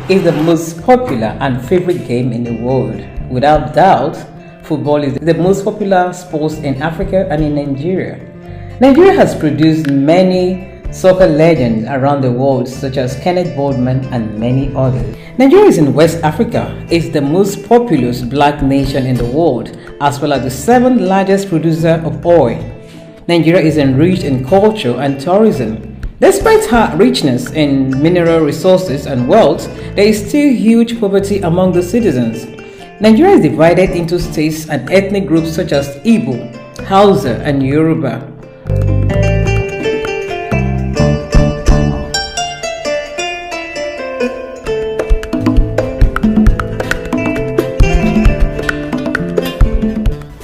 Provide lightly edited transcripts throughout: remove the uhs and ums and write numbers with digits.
is the most popular and favorite game in the world. Without doubt, football is the most popular sport in Africa and in Nigeria. Nigeria has produced many soccer legends around the world, such as Kenneth Boardman and many others. Nigeria is in West Africa. It's the most populous black nation in the world, as well as the 7th largest producer of oil. Nigeria is enriched in culture and tourism. Despite her richness in mineral resources and wealth, there is still huge poverty among the citizens. Nigeria is divided into states and ethnic groups such as Igbo, Hausa, and Yoruba.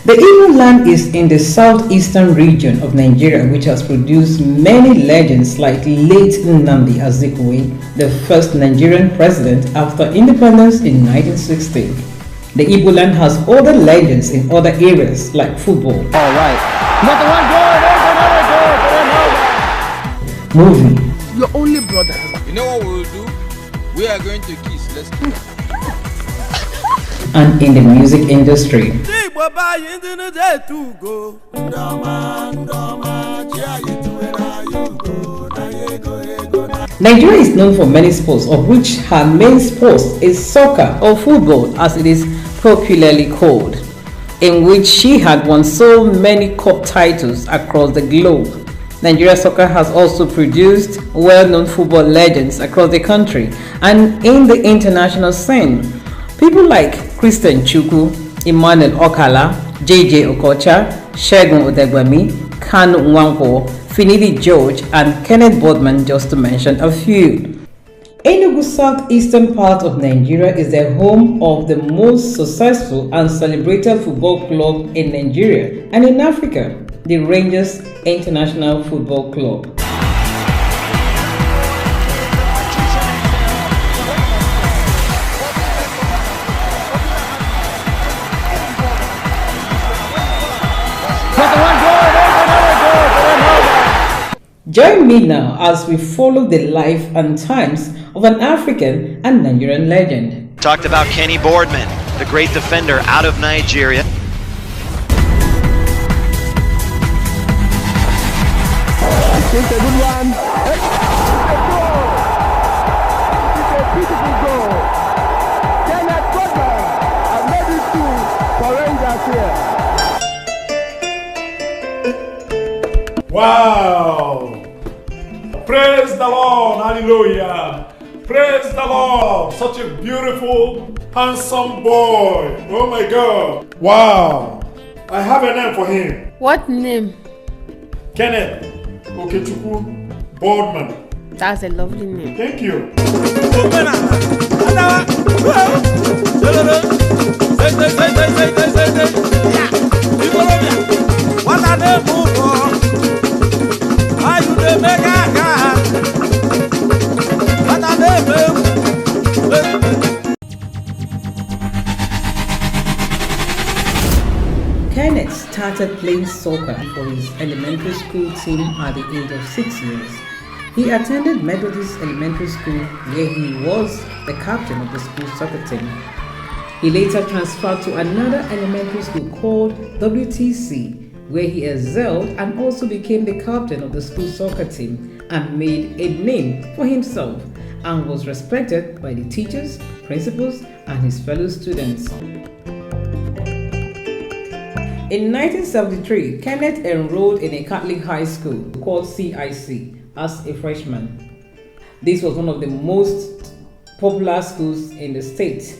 The Igbo land is in the southeastern region of Nigeria, which has produced many legends like late Nnamdi Azikiwe, the first Nigerian president after independence in 1960. The Igbo land has other legends in other areas like football. All right. Not the one goal, Movie. your only brother. You know what we'll do? We are going to kiss. Let's do that. And in the music industry. Nigeria is known for many sports, of which her main sport is soccer or football, as it is popularly called, in which she had won so many cup titles across the globe. Nigeria soccer has also produced well-known football legends across the country and in the international scene. People like Christian Chukwu, Emmanuel Okala, JJ Okocha, Segun Odegbami, Kanu Nwankwo, Finidi George, and Kenneth Boardman, just to mention a few. ENUGU, southeastern part of Nigeria, is the home of the most successful and celebrated football club in Nigeria and in Africa, the Rangers International Football Club. Join me now as we follow the life and times of an African and Nigerian legend. Talked about Kenny Boardman, the great defender out of Nigeria. It's a good one. It's a goal. It's a beautiful goal. Kenneth Boardman has made it two for Rangers here. Wow! Praise the Lord! Hallelujah! Praise the Lord! Such a beautiful, handsome boy! Oh my God! Wow! I have a name for him. What name? Kenneth Okechukwu Boardman. That's a lovely name. Thank you. Kenneth started playing soccer for his elementary school team at the age of 6 years. He attended Methodist Elementary School, where he was the captain of the school soccer team. He later transferred to another elementary school called WTC, where he excelled and also became the captain of the school soccer team and made a name for himself and was respected by the teachers, principals, and his fellow students. In 1973, Kenneth enrolled in a Catholic high school called CIC as a freshman. This was one of the most popular schools in the state.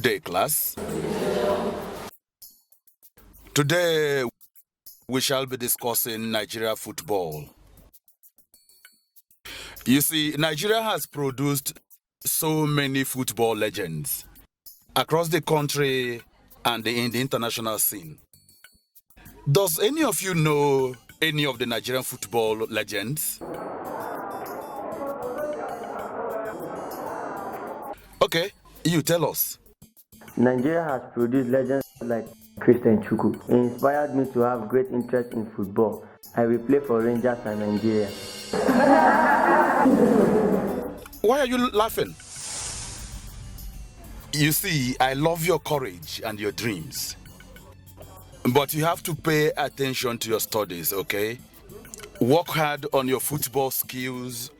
day, class. Today, we shall be discussing Nigeria football. You see, Nigeria has produced so many football legends across the country and in the international scene. Does any of you know any of the Nigerian football legends? Okay, you tell us. Nigeria has produced legends like Christian Chuku. He inspired me to have great interest in football. I will play for Rangers and Nigeria. Why are you laughing? You see, I love your courage and your dreams. But you have to pay attention to your studies, okay? Work hard on your football skills,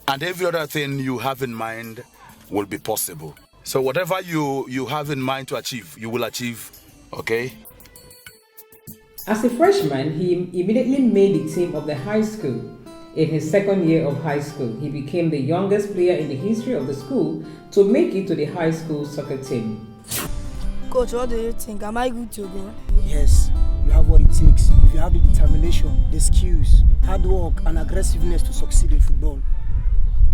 and every other thing you have in mind will be possible. So whatever you have in mind to achieve, you will achieve, okay? As a freshman, he immediately made the team of the high school. In his second year of high school, he became the youngest player in the history of the school to make it to the high school soccer team. Coach, what do you think? Am I good to go? Yes, you have what it takes. If you have the determination, the skills, hard work, and aggressiveness to succeed in football.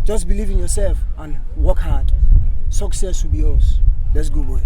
Just believe in yourself and work hard. Success will be yours. Let's go, boy.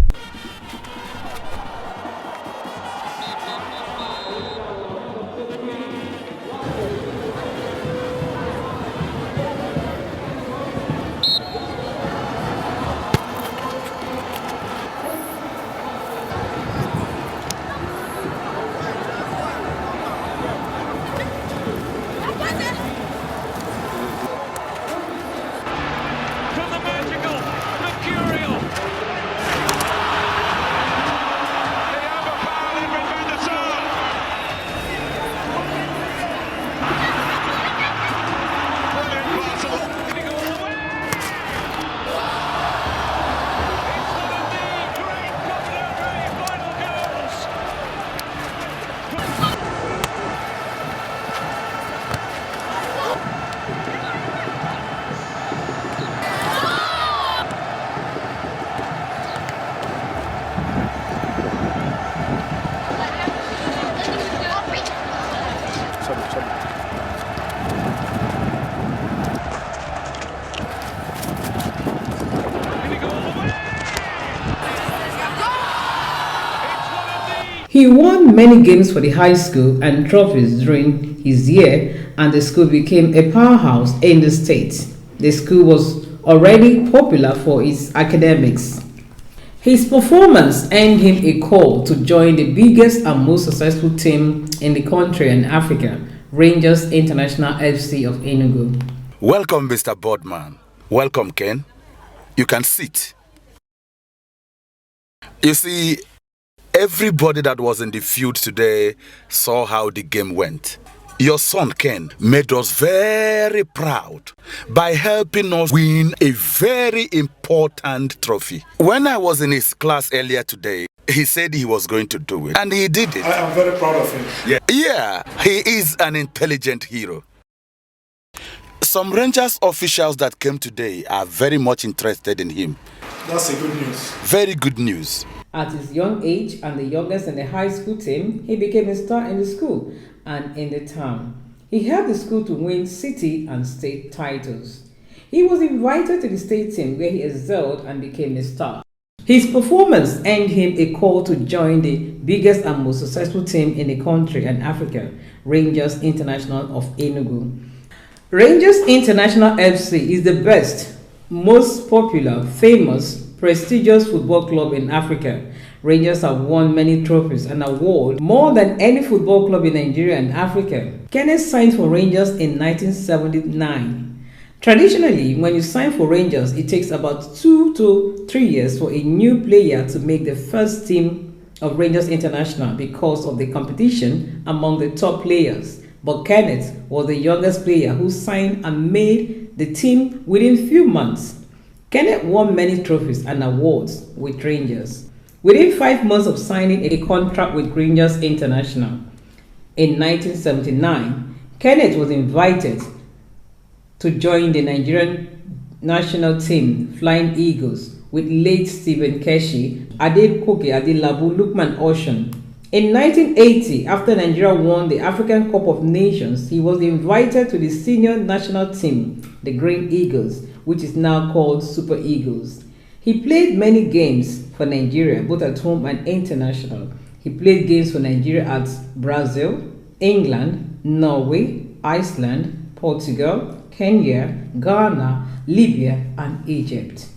He won many games for the high school and trophies during his year, and the school became a powerhouse in the state. The school was already popular for its academics. His performance earned him a call to join the biggest and most successful team in the country and Africa, Rangers International FC of ENUGU. Welcome, Mr. Boardman. Welcome, Ken. You can sit. You see, everybody that was in the field today saw how the game went. Your son, Ken, made us very proud by helping us win a very important trophy. When I was in his class earlier today, he said he was going to do it, and he did it. I am very proud of him. Yeah, he is an intelligent hero. Some Rangers officials that came today are very much interested in him. That's a good news. Very good news. At his young age and the youngest in the high school team, he became a star in the school and in the town. He helped the school to win city and state titles. He was invited to the state team where he excelled and became a star. His performance earned him a call to join the biggest and most successful team in the country and Africa, Rangers International of ENUGU. Rangers International FC is the best, most popular, famous, prestigious football club in Africa. Rangers have won many trophies and awards, more than any football club in Nigeria and Africa. Kenneth signed for Rangers in 1979. Traditionally, when you sign for Rangers, it takes about 2 to 3 years for a new player to make the first team of Rangers International because of the competition among the top players. But Kenneth was the youngest player who signed and made the team within few months. Kenneth won many trophies and awards with Rangers. Within 5 months of signing a contract with Rangers International in 1979, Kenneth was invited to join the Nigerian national team, Flying Eagles, with late Stephen Keshi, Adekoke Adelabu, Lukman Ocean. In 1980, after Nigeria won the African Cup of Nations, he was invited to the senior national team, the Green Eagles, which is now called Super Eagles. He played many games for Nigeria, both at home and international. He played games for Nigeria at Brazil, England, Norway, Iceland, Portugal, Kenya, Ghana, Libya, and Egypt.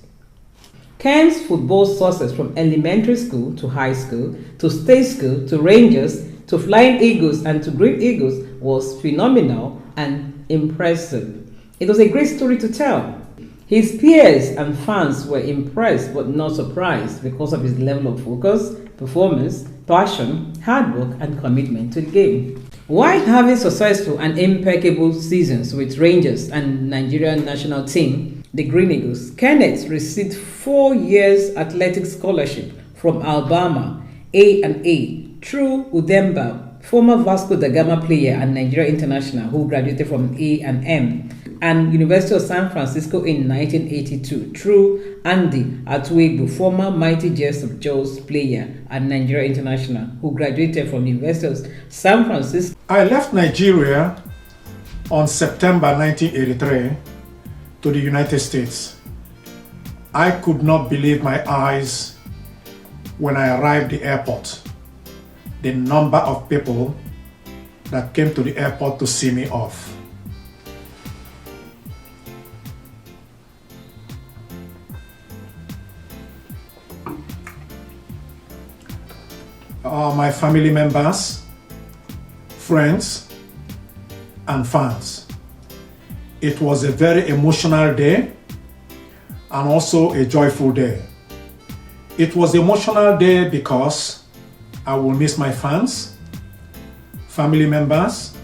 Ken's football success from elementary school to high school, to state school, to Rangers, to Flying Eagles, and to Green Eagles was phenomenal and impressive. It was a great story to tell. His peers and fans were impressed but not surprised because of his level of focus, performance, passion, hard work, and commitment to the game. While having successful and impeccable seasons with Rangers and Nigerian national team, the Green Eagles, Kenneth received 4 years athletic scholarship from Alabama, A&A, through Udemba, former Vasco da Gama player and Nigeria international who graduated from A&M, and University of San Francisco in 1982 through Andy Atuegbu, former Mighty Jets of Joes player and Nigeria international who graduated from University of San Francisco. I left Nigeria on September 1983 to the United States. I could not believe my eyes when I arrived at the airport. The number of people that came to the airport to see me off. My family members, friends, and fans. It was a very emotional day and also a joyful day. It was an emotional day because I will miss my fans, family members,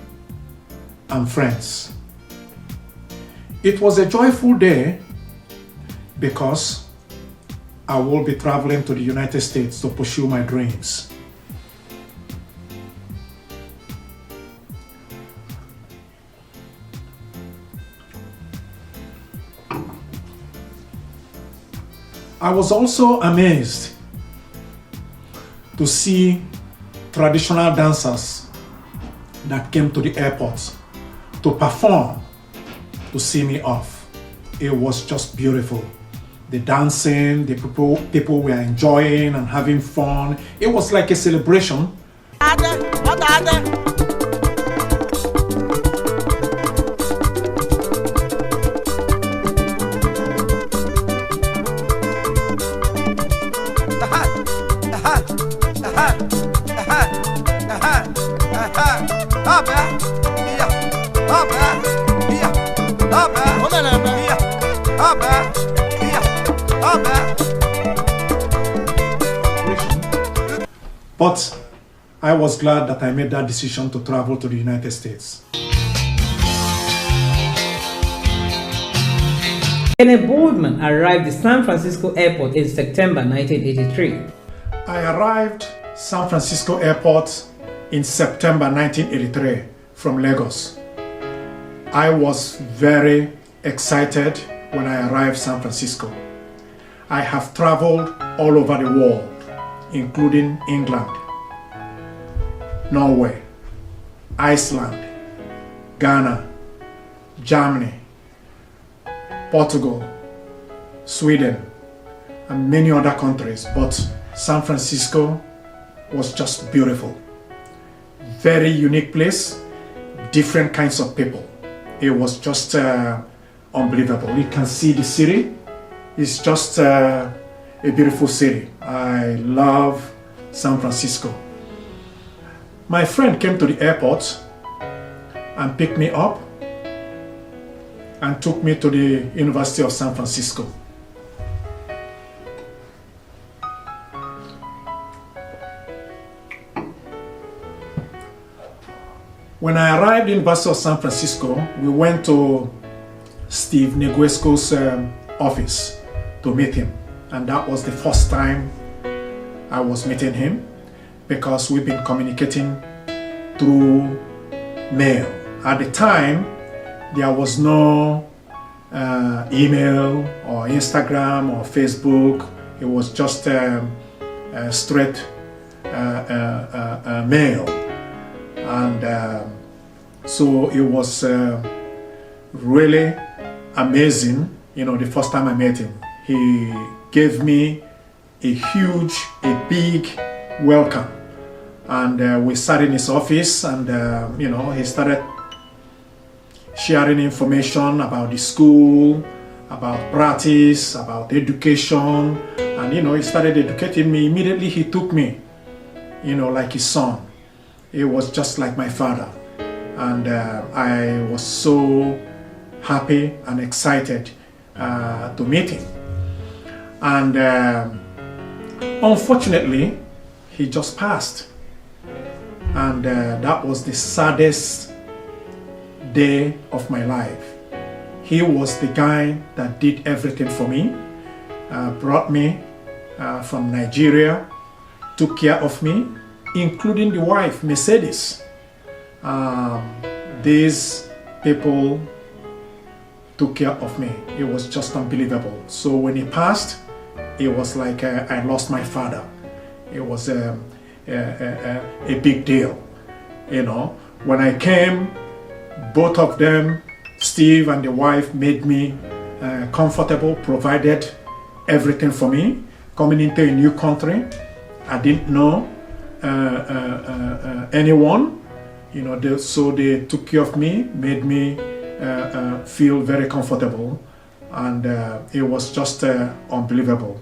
and friends. It was a joyful day because I will be traveling to the United States to pursue my dreams. I was also amazed to see traditional dancers that came to the airport to perform to see me off. It was just beautiful. The dancing, the people were enjoying and having fun. It was like a celebration. But I was glad that I made that decision to travel to the United States. Kenneth Boardman arrived at San Francisco Airport in September 1983. I arrived San Francisco Airport in September 1983 from Lagos. I was very excited when I arrived San Francisco. I have traveled all over the world, including England, Norway, Iceland, Ghana, Germany, Portugal, Sweden, and many other countries, but San Francisco was just beautiful. Very unique place, different kinds of people. It was just unbelievable. You can see the city. It's just a beautiful city. I love San Francisco. My friend came to the airport and picked me up and took me to the University of San Francisco. When I arrived at the University of San Francisco, we went to Steve Neguesco's office to meet him. And that was the first time I was meeting him because we've been communicating through mail. At the time, there was no email or Instagram or Facebook. It was just straight mail. And so it was really amazing, the first time I met him. He gave me a big welcome. And we sat in his office, and he started sharing information about the school, about practice, about education, and he started educating me. Immediately he took me, like his son. He was just like my father, and I was so happy and excited to meet him. And unfortunately, he just passed. And that was the saddest day of my life. He was the guy that did everything for me, brought me from Nigeria, took care of me, including the wife, Mercedes. These people took care of me. It was just unbelievable. So when he passed, it was like I lost my father. It was a big deal. When I came, both of them, Steve and the wife, made me comfortable, provided everything for me. Coming into a new country, I didn't know anyone, so they took care of me, made me feel very comfortable, and it was just unbelievable.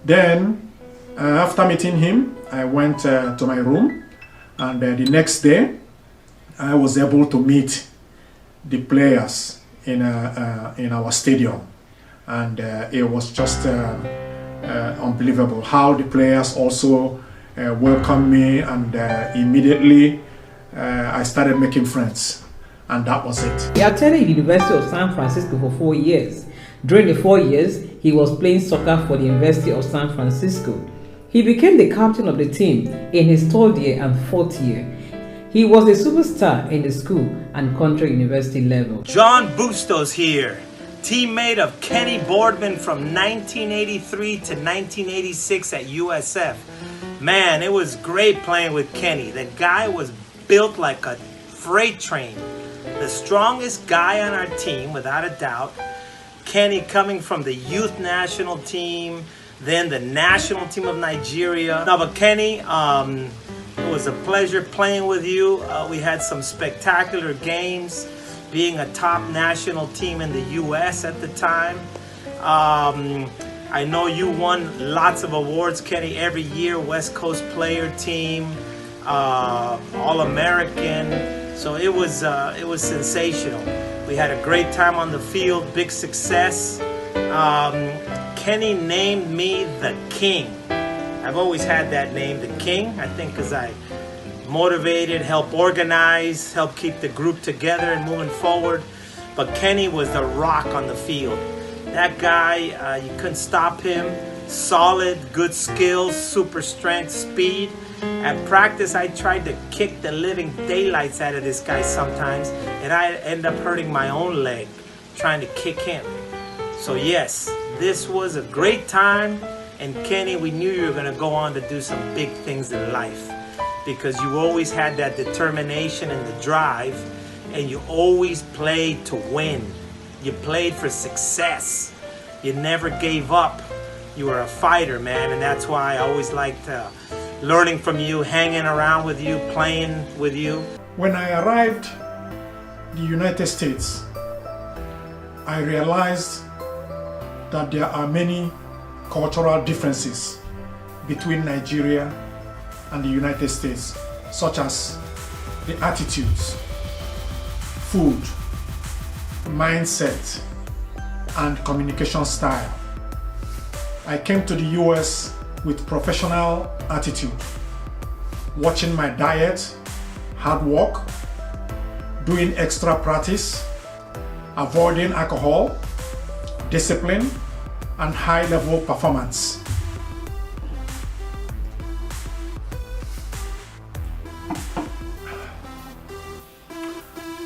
Then, after meeting him, I went to my room, and the next day, I was able to meet the players in our stadium, and it was just unbelievable how the players also welcomed me, and immediately I started making friends, and that was it. He attended the University of San Francisco for 4 years. During the 4 years, he was playing soccer for the University of San Francisco. He became the captain of the team in his 3rd year and 4th year. He was a superstar in the school and country university level. John Bustos here, teammate of Kenny Boardman from 1983 to 1986 at USF. Man, it was great playing with Kenny. The guy was built like a freight train. The strongest guy on our team, without a doubt. Kenny coming from the youth national team, then the national team of Nigeria. Now, but Kenny, it was a pleasure playing with you. We had some spectacular games, being a top national team in the U.S. at the time. I know you won lots of awards, Kenny, every year. West Coast Player Team, All-American. So it was sensational. We had a great time on the field, big success. Kenny named me the King. I've always had that name, the King, I think because I motivated, helped organize, helped keep the group together and moving forward. But Kenny was the rock on the field. That guy, you couldn't stop him. Solid, good skills, super strength, speed. At practice, I tried to kick the living daylights out of this guy sometimes, and I end up hurting my own leg trying to kick him. So yes, this was a great time. And Kenny, we knew you were going to go on to do some big things in life because you always had that determination and the drive, and you always played to win. You played for success. You never gave up. You were a fighter, man, and that's why I always liked learning from you, hanging around with you, playing with you. When I arrived in the United States, I realized that there are many cultural differences between Nigeria and the United States, such as the attitudes, food, mindset, and communication style. I came to the US with professional attitude, watching my diet, hard work, doing extra practice, avoiding alcohol, discipline, and high-level performance.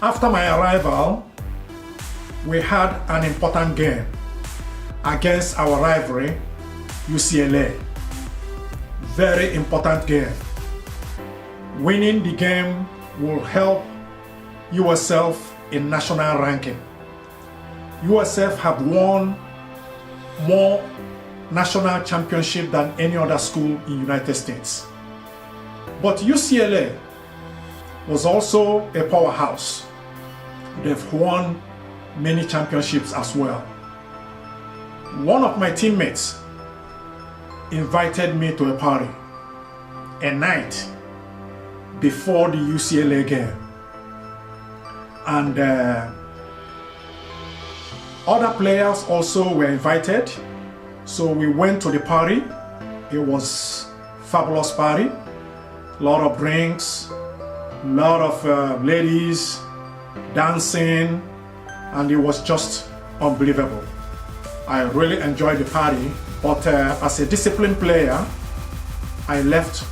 After my arrival, we had an important game against our rivalry, UCLA. Very important game. Winning the game will help USF in national ranking. USF have won more national championship than any other school in United States. But UCLA was also a powerhouse. They've won many championships as well. One of my teammates invited me to a party a night before the UCLA game. And other players also were invited. So we went to the party. It was a fabulous party. A lot of drinks, a lot of ladies dancing, and it was just unbelievable. I really enjoyed the party, but as a disciplined player, I left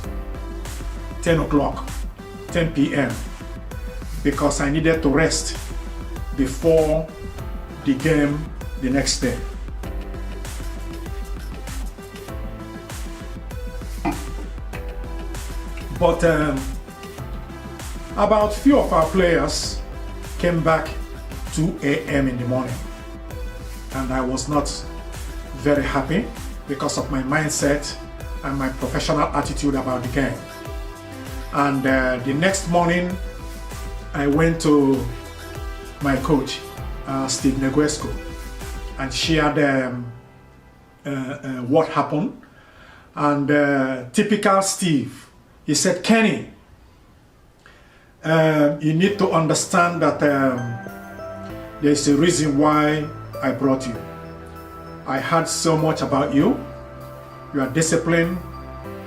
10 o'clock, 10 p.m. because I needed to rest before the game the next day. But about few of our players came back 2 a.m. in the morning, and I was not very happy because of my mindset and my professional attitude about the game. And the next morning, I went to my coach, Steve Neguesco, and shared what happened. And typical Steve, he said, "Kenny, you need to understand that there's a reason why I brought you. I heard so much about you. You are disciplined,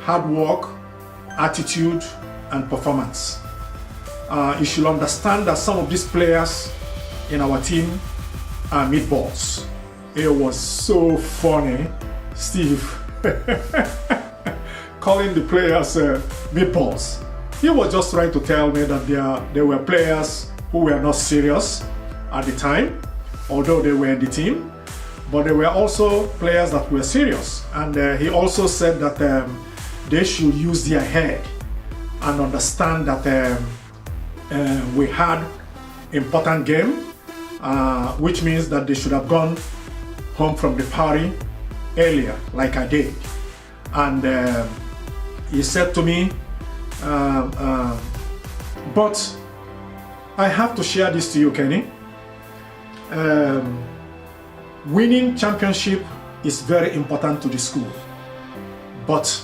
hard work, attitude, and performance. You should understand that some of these players in our team are meatballs." It was so funny, Steve, calling the players meatballs. He was just trying to tell me that there were players who were not serious at the time, although they were in the team, but there were also players that were serious. And he also said that they should use their head and understand that we had important game, which means that they should have gone home from the party earlier, like I did. And he said to me, but I have to share this to you, Kenny. Winning championship is very important to the school, but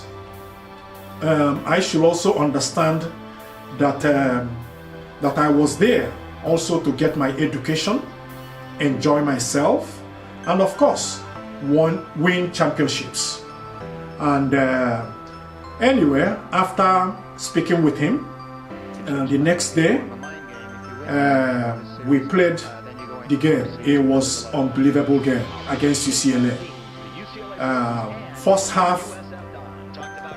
I should also understand that that I was there also to get my education, enjoy myself, and of course win championships. And anyway, after speaking with him, the next day we played the game. It was an unbelievable game against UCLA. First half,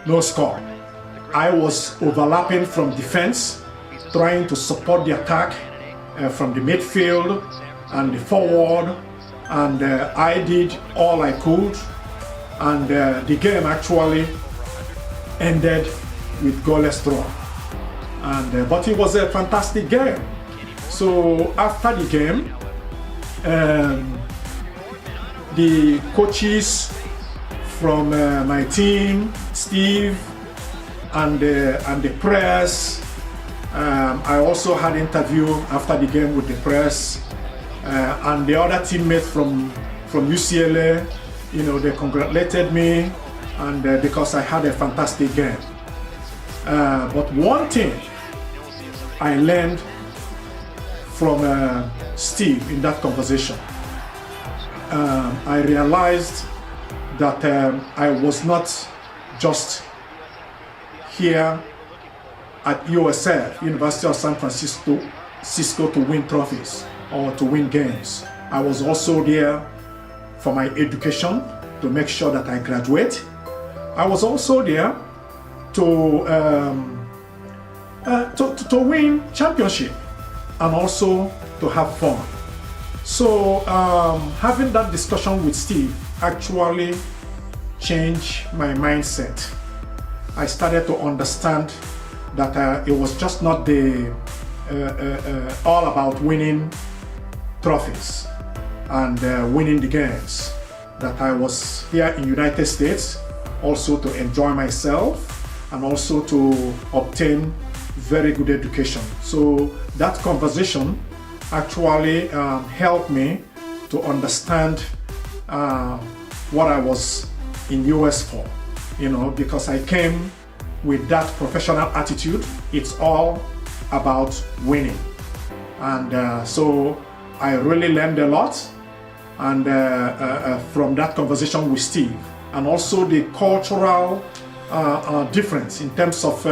no score. I was overlapping from defense, trying to support the attack from the midfield and the forward, and I did all I could, and the game actually ended with goalless draw. And but it was a fantastic game. So after the game, the coaches from my team, Steve, and the press, I also had an interview after the game with the press, and the other teammates from UCLA. You know, they congratulated me, and because I had a fantastic game. But one thing I learned from Steve in that conversation, I realized that I was not just here at USF, University of San Francisco, to win trophies or to win games. I was also there for my education, to make sure that I graduate. I was also there to win championship and also to have fun. So having that discussion with Steve actually changed my mindset. I started to understand that it was just not the all about winning trophies and winning the games. That I was here in United States also to enjoy myself and also to obtain very good education. So that conversation actually helped me to understand what I was in US for, you know, because I came with that professional attitude. It's all about winning. And so I really learned a lot and from that conversation with Steve, and also the cultural difference in terms of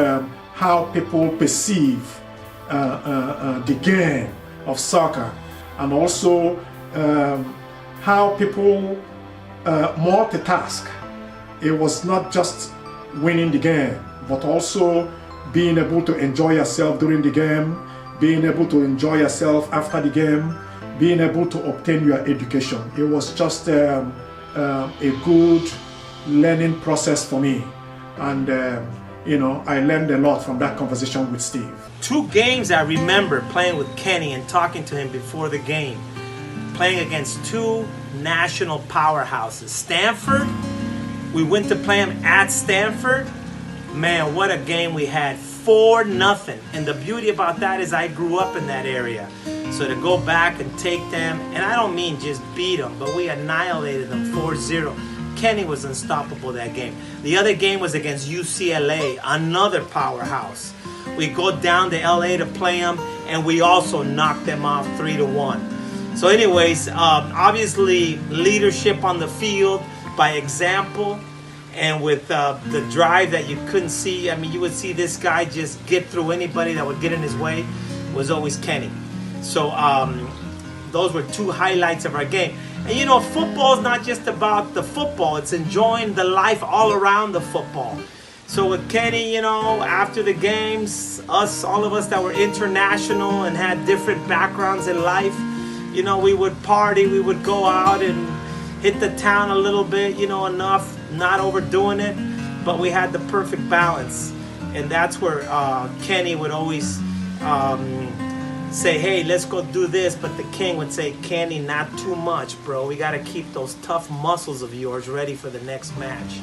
how people perceive the game of soccer, and also how people multitask. It was not just winning the game, but also being able to enjoy yourself during the game, being able to enjoy yourself after the game, being able to obtain your education. It was just a good learning process for me. And you know, I learned a lot from that conversation with Steve. 2 games I remember playing with Kenny and talking to him before the game. Playing against 2 national powerhouses. Stanford, we went to play him at Stanford. Man, what a game we had. 4-0. And the beauty about that is I grew up in that area. So to go back and take them, and I don't mean just beat them, but we annihilated them 4-0. Kenny was unstoppable that game. The other game was against UCLA, another powerhouse. We go down to LA to play them, and we also knocked them off 3-1. So anyways, obviously leadership on the field by example, and with the drive that you couldn't see. I mean, you would see this guy just get through anybody that would get in his way, was always Kenny. So those were 2 highlights of our game. And you know, football is not just about the football, it's enjoying the life all around the football. So with Kenny, you know, after the games, all of us that were international and had different backgrounds in life, you know, we would party, we would go out and hit the town a little bit, you know, enough, not overdoing it, but we had the perfect balance. And that's where Kenny would always say, hey, let's go do this, but the king would say, Kenny, not too much, bro. We got to keep those tough muscles of yours ready for the next match.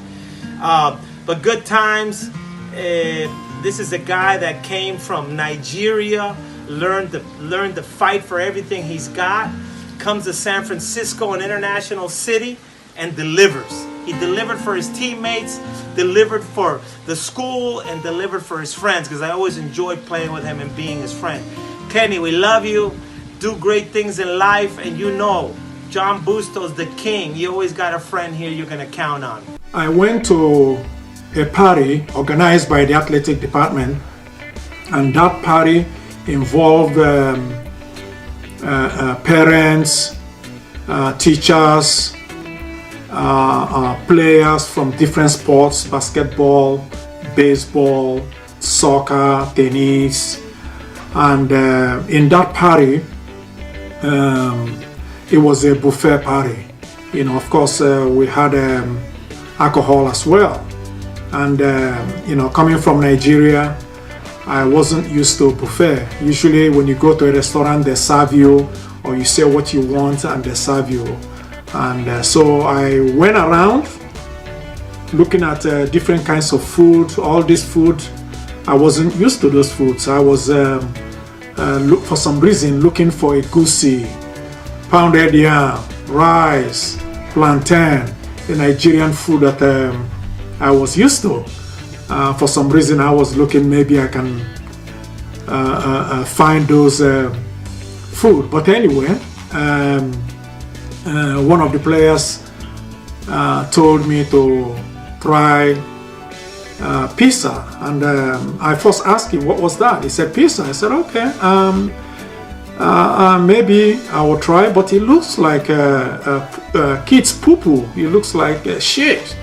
But good times. This is a guy that came from Nigeria, learned to fight for everything he's got, comes to San Francisco, an international city, and delivers. He delivered for his teammates, delivered for the school, and delivered for his friends, because I always enjoyed playing with him and being his friend. Kenny, we love you. Do great things in life, and you know, John Bustos, the king. You always got a friend here you're going to count on. I went to a party organized by the athletic department, and that party involved parents, teachers, players from different sports: basketball, baseball, soccer, tennis. And in that party, it was a buffet party. You know, of course, we had alcohol as well. And you know, coming from Nigeria, I wasn't used to buffet. Usually when you go to a restaurant, they serve you, or you say what you want and they serve you. And so I went around looking at different kinds of food. All this food, I wasn't used to those foods. I was for some reason looking for egusi, pounded yam, rice, plantain, the Nigerian food that I was used to. For some reason I was looking, maybe I can find those food. But anyway, one of the players told me to try pizza, and I first asked him what was that. He said pizza. I said okay, maybe I will try, but it looks like kid's poo-poo. It looks like shit.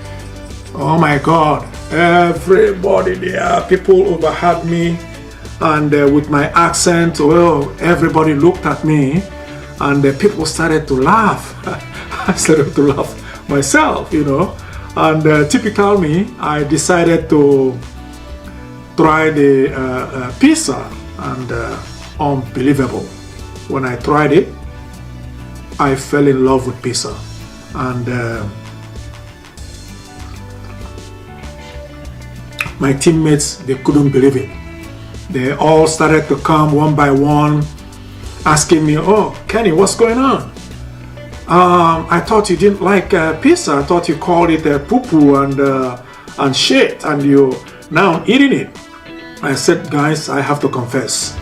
Oh my God, everybody there, people overheard me, and with my accent, well, everybody looked at me, and people started to laugh. I started to laugh myself, you know. And typical me, I decided to try the pizza, and unbelievable. When I tried it, I fell in love with pizza, and my teammates, they couldn't believe it. They all started to come one by one, asking me, "Oh, Kenny, what's going on? I thought you didn't like pizza. I thought you called it poo-poo and shit, and you now eating it." I said, "Guys, I have to confess,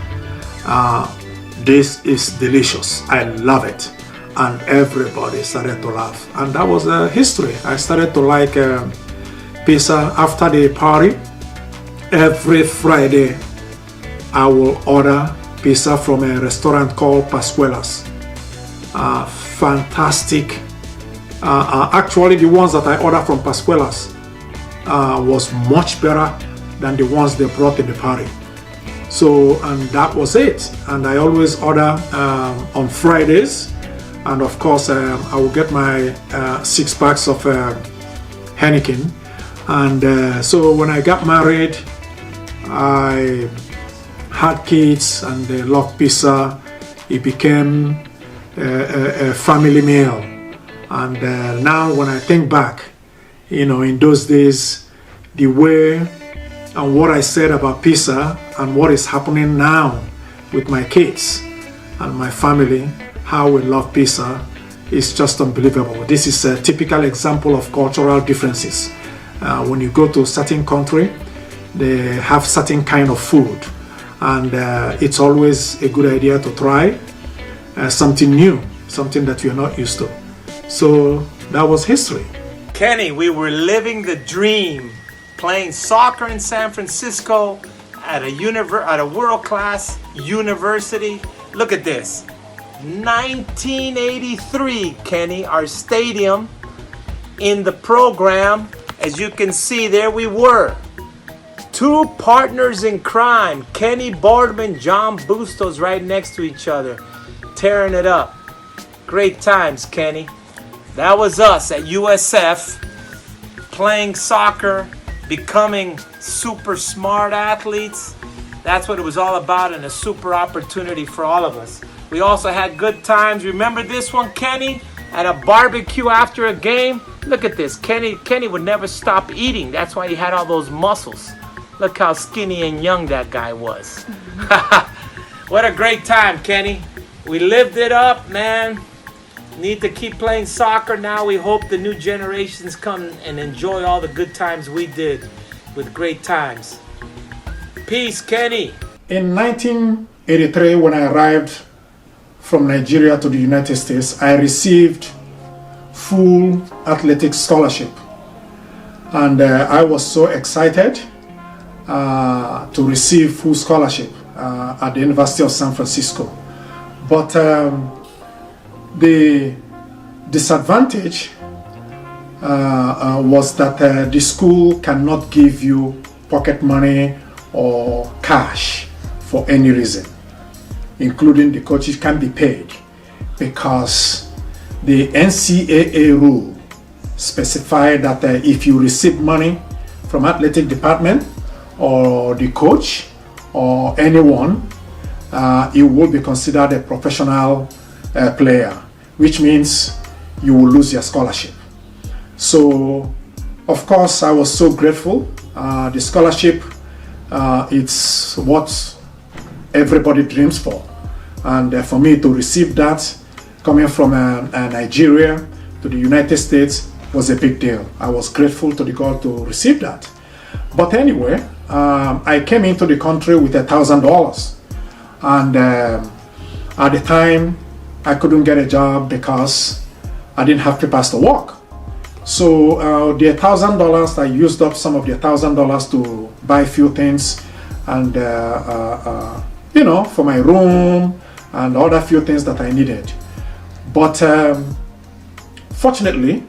this is delicious. I love it." And everybody started to laugh, and that was history. I started to like pizza. After the party, every Friday I will order pizza from a restaurant called Pascuala's. Fantastic. Actually, the ones that I ordered from Pascuala's was much better than the ones they brought in the party. So, and that was it. And I always order on Fridays. And of course, I will get my 6 packs of Heineken. And so when I got married, I had kids, and they loved pizza. It became a family meal. And now when I think back, you know, in those days, the way and what I said about pizza and what is happening now with my kids and my family, how we love pizza, is just unbelievable. This is a typical example of cultural differences. When you go to a certain country, they have certain kind of food, and it's always a good idea to try something new, something that you're not used to. So that was history. Kenny, we were living the dream, playing soccer in San Francisco at a world-class university. Look at this. 1983, Kenny, our stadium in the program. As you can see, there we were. 2 partners in crime, Kenny Boardman, John Bustos, right next to each other, tearing it up. Great times, Kenny. That was us at USF, playing soccer, becoming super smart athletes. That's what it was all about, and a super opportunity for all of us. We also had good times. Remember this one, Kenny? At a barbecue after a game. Look at this. Kenny would never stop eating. That's why he had all those muscles. Look how skinny and young that guy was. What a great time, Kenny. We lived it up, man. Need to keep playing soccer now. We hope the new generations come and enjoy all the good times we did with great times. Peace, Kenny. In 1983, when I arrived from Nigeria to the United States, I received full athletic scholarship, and I was so excited to receive full scholarship at the University of San Francisco. But the disadvantage was that the school cannot give you pocket money or cash for any reason, including the coaches can be paid, because the NCAA rule specified that if you receive money from athletic department or the coach or anyone, you will be considered a professional player, which means you will lose your scholarship. So, of course, I was so grateful. The scholarship, it's what everybody dreams for. And for me to receive that, coming from Nigeria to the United States, was a big deal. I was grateful to the God to receive that. But anyway, I came into the country with $1,000. And at the time, I couldn't get a job because I didn't have papers to work. So the $1,000, I used up some of the $1,000 to buy a few things, and you know, for my room and other few things that I needed. But fortunately,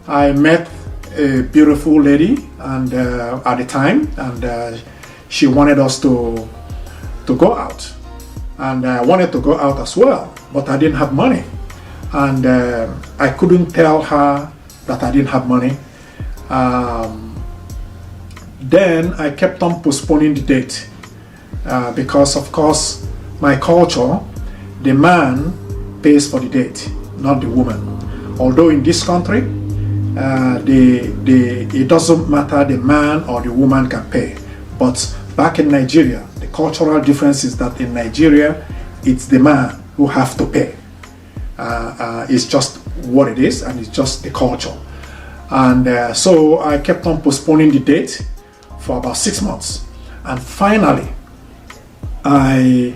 I met a beautiful lady, and at the time, and she wanted us to go out, and I wanted to go out as well. but I didn't have money. And I couldn't tell her that I didn't have money. Then I kept on postponing the date because, of course, my culture, the man pays for the date, not the woman. Although in this country, it doesn't matter the man or the woman can pay. But back in Nigeria, the cultural difference is that in Nigeria, it's the man who have to pay. It's just what it is, and it's just the culture. And so I kept on postponing the date for about 6 months. And finally, I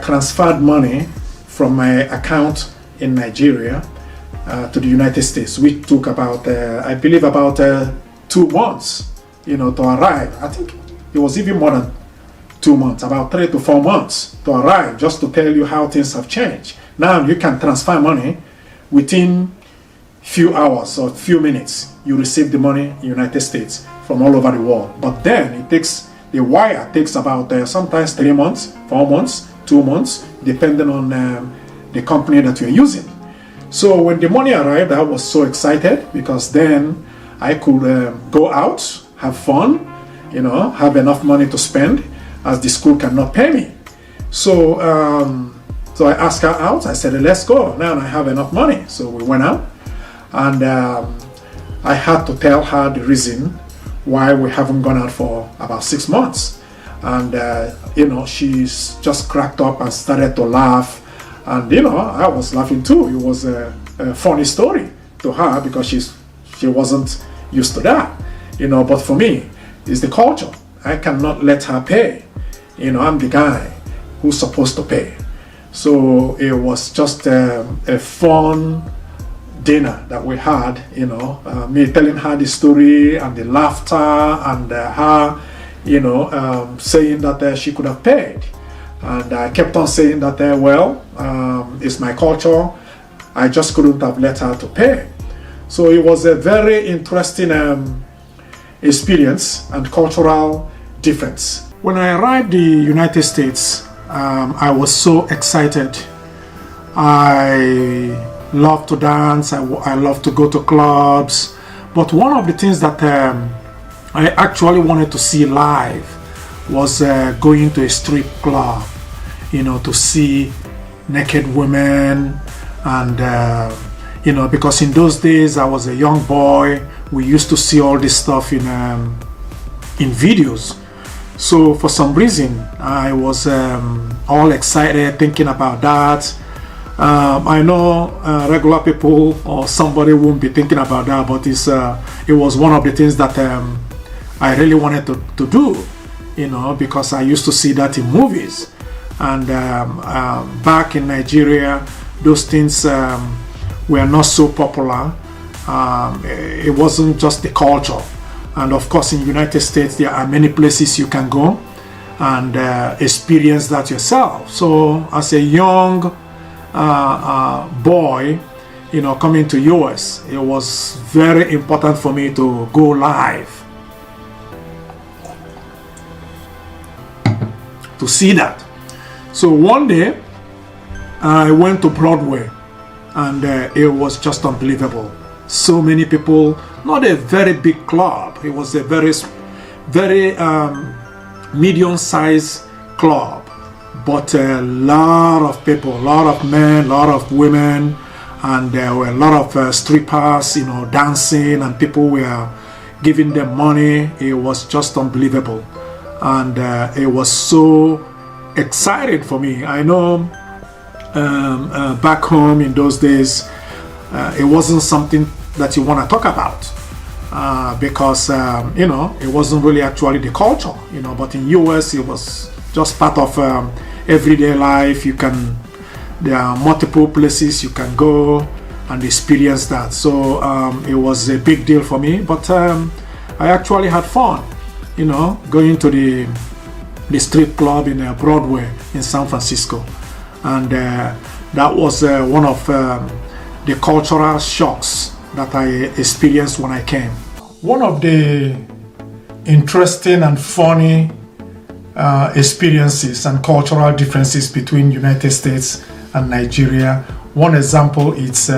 transferred money from my account in Nigeria to the United States, which took about, I believe, about 2 months, to arrive. I think it was even more than 2 months, about 3 to 4 months to arrive, just to tell you how things have changed. Now you can transfer money within few hours or few minutes. You receive the money in the United States from all over the world. But then the wire takes about sometimes 3 months, 4 months, 2 months, depending on the company that you're using. So when the money arrived, I was so excited because then I could go out, have fun, have enough money to spend, as the school cannot pay me. So I asked her out. I said, let's go. Now I have enough money. So we went out, and I had to tell her the reason why we haven't gone out for about 6 months. And she's just cracked up and started to laugh. And I was laughing too. It was a funny story to her because she wasn't used to that. But for me, it's the culture. I cannot let her pay. I'm the guy who's supposed to pay. So it was just a fun dinner that we had, me telling her the story and the laughter and her, saying that she could have paid. And I kept on saying that, it's my culture. I just couldn't have let her to pay. So it was a very interesting experience and cultural difference. When I arrived in the United States, I was so excited. I love to dance. I love to go to clubs. But one of the things that I actually wanted to see live was going to a strip club, to see naked women. And, because in those days I was a young boy, we used to see all this stuff in videos. So for some reason, I was all excited thinking about that. I know regular people or somebody won't be thinking about that, but it was one of the things that I really wanted to do, because I used to see that in movies. And back in Nigeria, those things were not so popular. It wasn't just the culture. And of course, in the United States, there are many places you can go and experience that yourself. So as a young boy, coming to US, it was very important for me to go live, to see that. So one day, I went to Broadway, and it was just unbelievable. So many people, not a very big club. It was a very medium-sized club, but a lot of people, a lot of men, a lot of women, and there were a lot of strippers, dancing, and people were giving them money. It was just unbelievable, and it was so exciting for me. I know back home in those days, it wasn't something that you want to talk about because it wasn't really actually the culture, but in US it was just part of everyday life. There are multiple places you can go and experience that. So it was a big deal for me, but I actually had fun, going to the strip club in Broadway in San Francisco. And that was one of the cultural shocks that I experienced when I came. One of the interesting and funny experiences and cultural differences between United States and Nigeria. One example is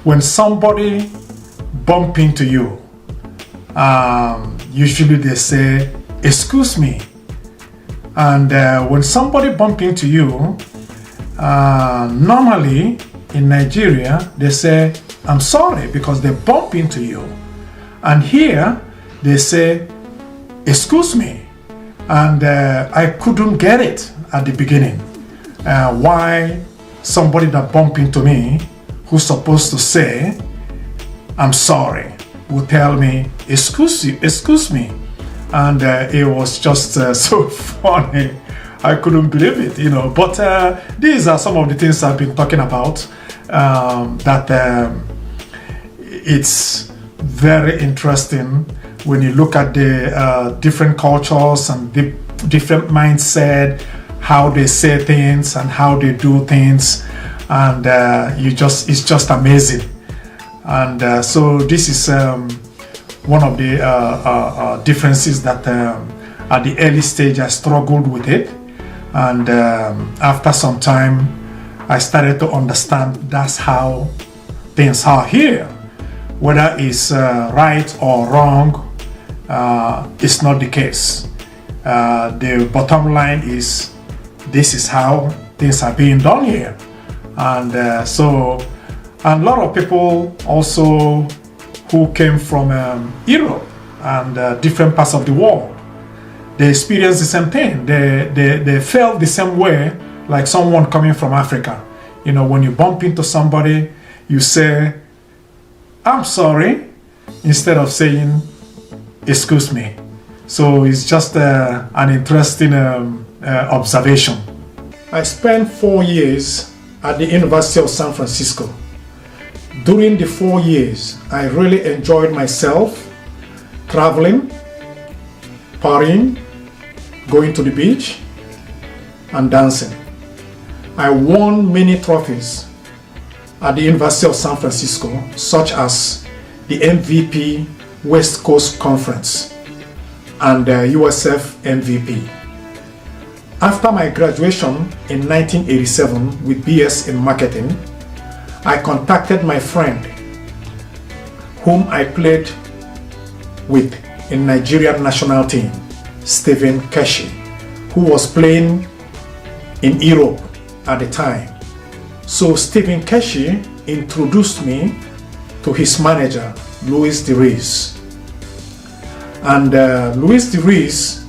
when somebody bump into you, usually they say, "Excuse me." And when somebody bump into you, normally in Nigeria, they say, "I'm sorry," because they bump into you. And here, they say, "Excuse me." And I couldn't get it at the beginning. Why somebody that bumped into me, who's supposed to say, "I'm sorry," will tell me, excuse me. And it was just so funny. I couldn't believe it, you know. But these are some of the things I've been talking about, that it's very interesting when you look at the different cultures and the different mindset, how they say things and how they do things, and it's just amazing. And so this is one of the differences that at the early stage I struggled with it, and after some time I started to understand that's how things are here. Whether it's right or wrong, it's not the case. The bottom line is, this is how things are being done here. And so a lot of people also who came from Europe and different parts of the world, they experienced the same thing. They felt the same way like someone coming from Africa. You know, when you bump into somebody, you say, "I'm sorry," instead of saying, "Excuse me." So it's just an interesting observation. I spent 4 years at the University of San Francisco. During the 4 years, I really enjoyed myself traveling, partying, going to the beach, and dancing. I won many trophies at the University of San Francisco, such as the MVP West Coast Conference and USF MVP. After my graduation in 1987 with BS in marketing, I contacted my friend whom I played with in Nigerian national team, Stephen Keshi, who was playing in Europe at the time. So Stephen Keshi introduced me to his manager, Luis de Reis. And Luis de Reis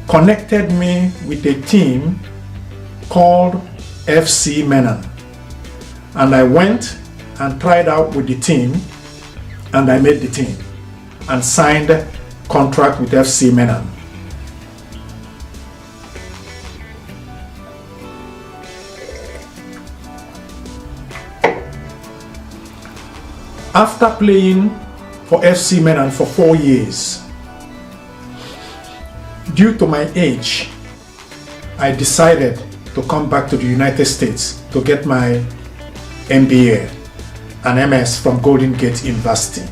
connected me with a team called FC Menan. And I went and tried out with the team, and I made the team and signed a contract with FC Menan. After playing for FC Menan for 4 years, due to my age, I decided to come back to the United States to get my MBA and MS from Golden Gate University.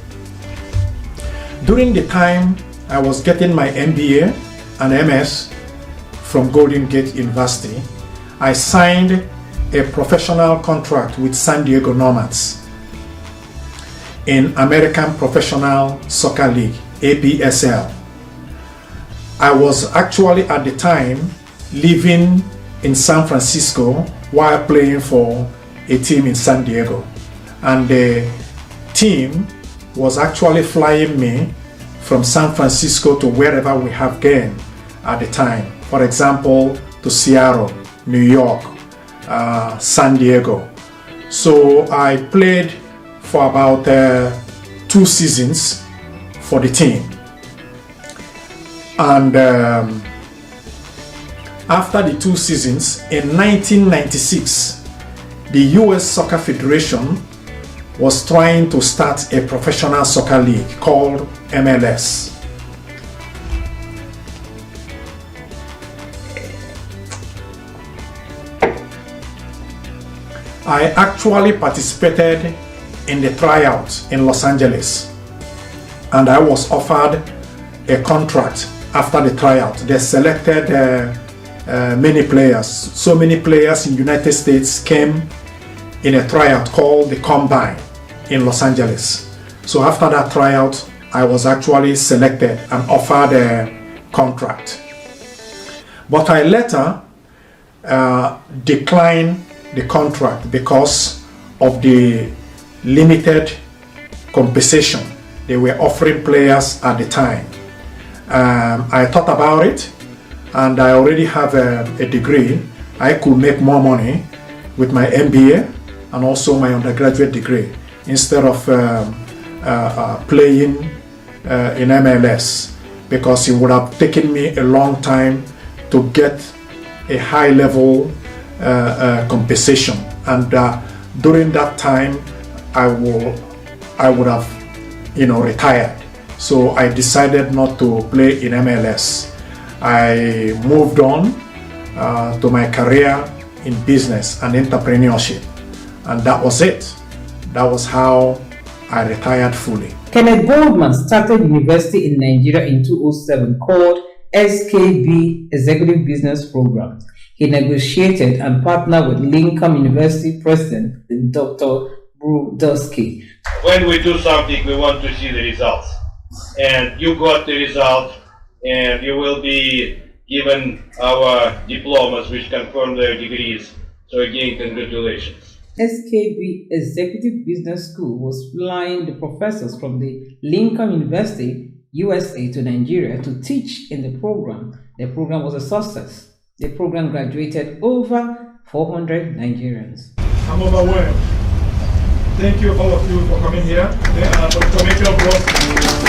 During the time I was getting my MBA and MS from Golden Gate University, I signed a professional contract with San Diego Nomads in American Professional Soccer League, APSL. I was actually at the time living in San Francisco while playing for a team in San Diego, and the team was actually flying me from San Francisco to wherever we have game at the time. For example, to Seattle, New York, San Diego. So I played for about 2 seasons for the team. And after the 2 seasons, in 1996, the US Soccer Federation was trying to start a professional soccer league called MLS. I actually participated in the tryout in Los Angeles, and I was offered a contract after the tryout. They selected many players. So many players in the United States came in a tryout called the Combine in Los Angeles. So after that tryout, I was actually selected and offered a contract. But I later declined the contract because of the limited compensation they were offering players at the time. I thought about it, and I already have a degree. I could make more money with my MBA and also my undergraduate degree instead of playing in MLS, because it would have taken me a long time to get a high level compensation, and during that time I would have retired. So I decided not to play in MLS. I moved on to my career in business and entrepreneurship, and that was it. That was how I retired fully. Kenneth Goldman started university in Nigeria in 2007 called SKB Executive Business Program. He negotiated and partnered with Lincoln University President Dr. Brudowski. When we do something, we want to see the results. And you got the result, and you will be given our diplomas which confirm their degrees. So again, congratulations. SKB Executive Business School was flying the professors from the Lincoln University, USA to Nigeria to teach in the program. The program was a success. The program graduated over 400 Nigerians. I'm overwhelmed. Thank you all of you for coming here. For making applause.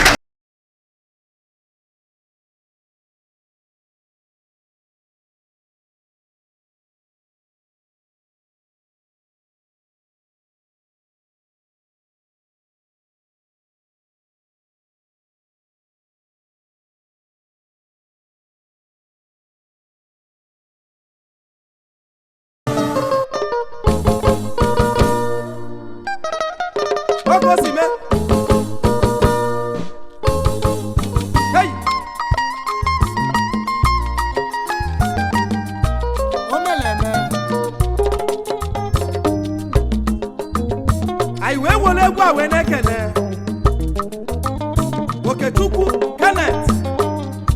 Kenneth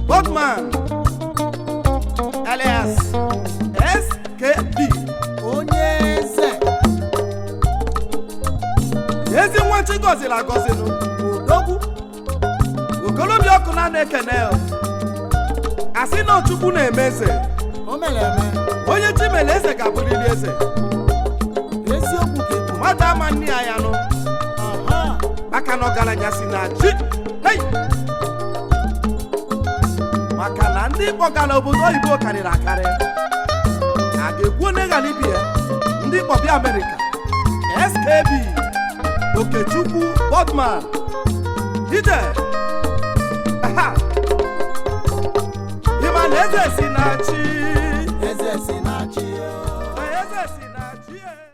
Godman alias SKB Onyeze Ezi nwanchi gozila agozinu Odogwu Okolobi ọkụ na na-ekene Asị na Chukwu na-eme eze Onye chi mere eze ga-abụrịrị eze Eziokwu ka mmadụ ama nne ya nụ Maka na ọgaranya si na chi maka na ndị kpọgara obodo oyibo karịrị akarị a ga-ekwu onye ghara ibi ya ndị kpọbịa Amerịka SKB Okechukwu Bodman ije ịma na eze si na chi